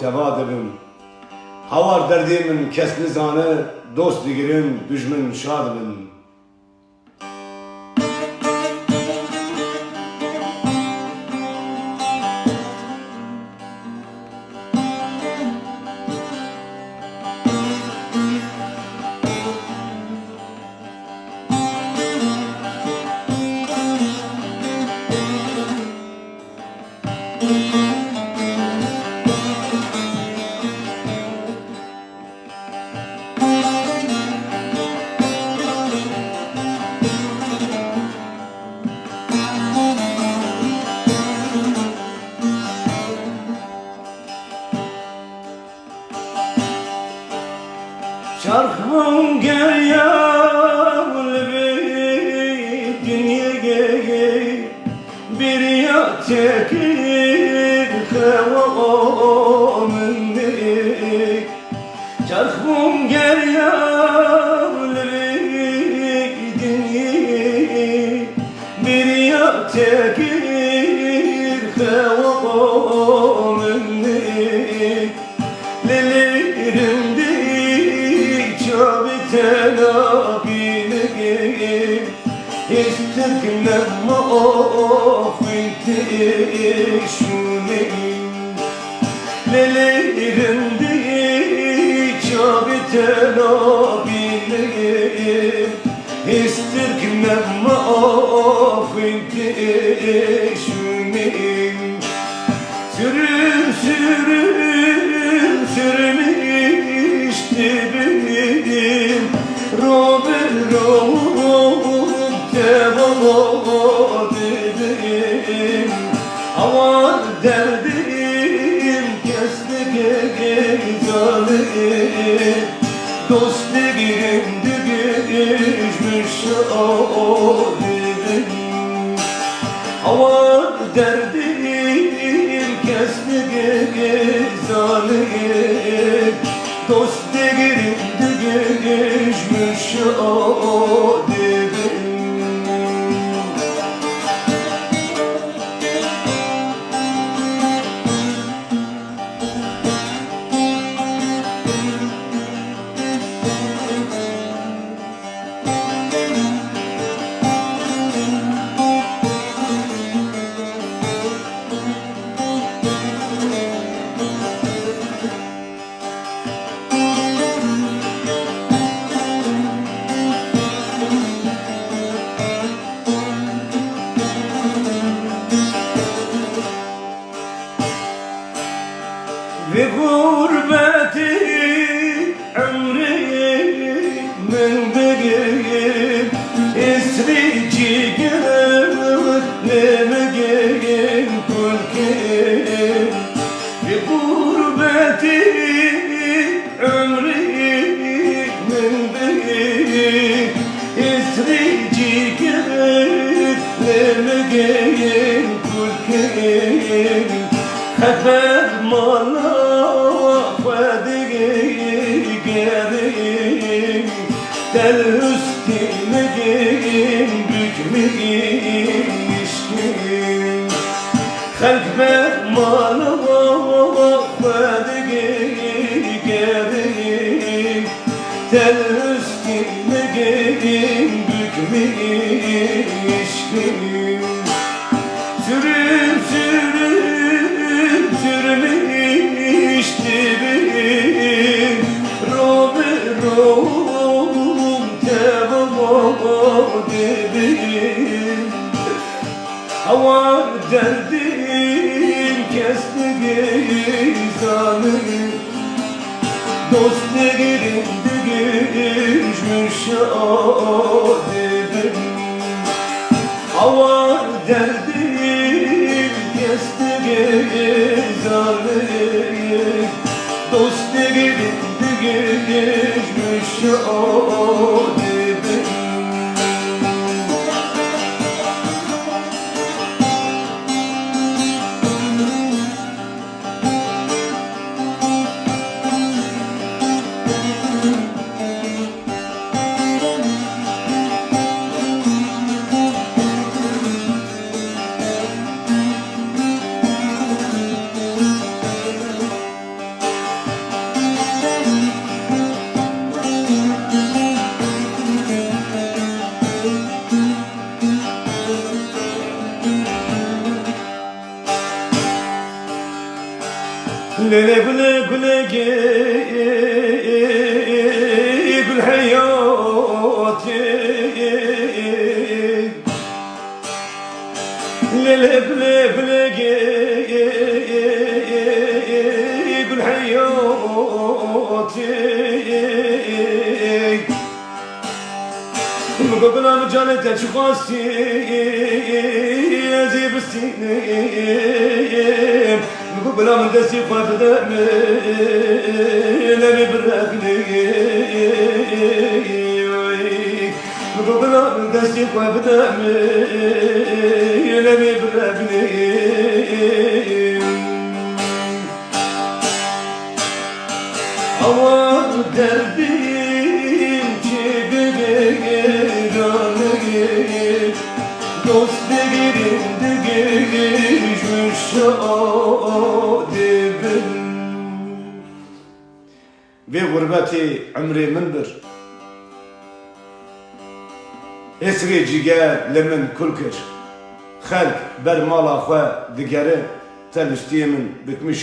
teva dibim. Havar derdimin kes nizane, dost digirim, düşmün şad bin. Çarkım gel yavru bir dünyaya bir ya tekir kavamındık. Çarkım gel yavru bir dünyaya bir ya tekir kavamındık. Lelerimde tenabine isteklenme affetti şuni lelerimde çabi tenabine isteklenme affetti şuni sürüm sürüm sürmüştü benim Robin teva dedim Avar derdim kesti gezalim Dost digirim düşmüş dedim Avar derdim kesti gezalim Dost digirim düşmüş dedim Ve gurbeti ömrümün bir İsviçre gönlümün kulkim Ve gurbeti ömrümün bir İsviçre gönlümün kulkim Haber mala gerim Del üstüne gerim Bükmeyin işkim Kalbe mala gerim Del üstüne gerim Bükmeyin işkim Sürüm sürüm sürmüştü benim Robin teva dedim Hava derdim kesti gezalim Dost digirim düşmüş dedim Hava derdim kesti gezalim Dost digirim düşmüş dedim Lele güle güle gül hayatı. Lele güle güle gül hayatı. Mukablam canete çıkası ezibistine. Mukablam desi fadda lemi bırakne. Mukablam desi fadda lemi bırakne. Aman derdim çekilir, dost değilim de geçmiş adibim. Ve gurbeti ömrü mindir, esri ciger lemin kulkir. Halk ber mala xwe digere, teliştiye min bitmiş.